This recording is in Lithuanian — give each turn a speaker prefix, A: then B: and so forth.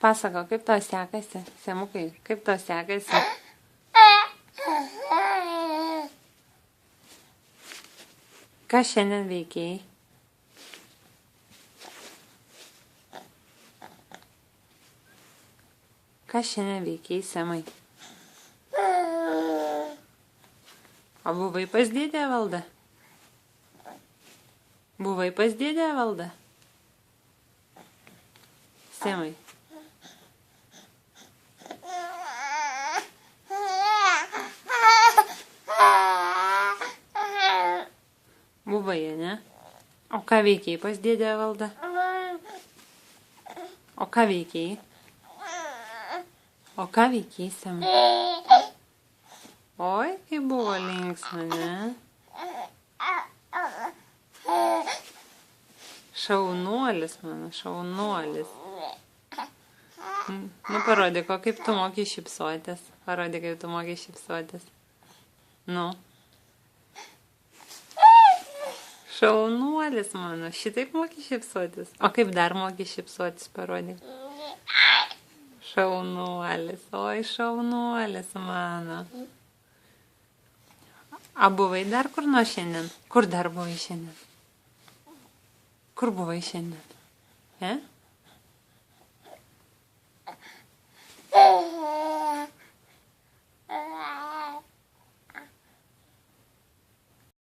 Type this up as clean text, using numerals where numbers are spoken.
A: Pasako, kaip tau sekasi, semukai, kaip tau sekasi? Ką šiandien veikiai? Ką šiandien veikiai, Semai? O buvai pas dėdę Evaldą? Buvai pas dėdę Evaldą? Semai. Buvai, ne? O ką veikiai pas dėdę Evaldą? O ką veikiai? O ką veikiai, Semai? Oi, kaip buvo linksma, ne? Šaunuolis mano, šaunuolis. Nu, parodyk, o kaip tu moki šypsotis. Parodyk, kaip tu moki šypsotis. Nu. Šaunuolis mano, šitaip moki šypsotis. O kaip dar moki šypsotis, parodyk. Šaunuolis, oi šaunuolis mano. A buvai dar kur nuo šiandien? Kur dar buvai šiandien? Kur buvai šiandien?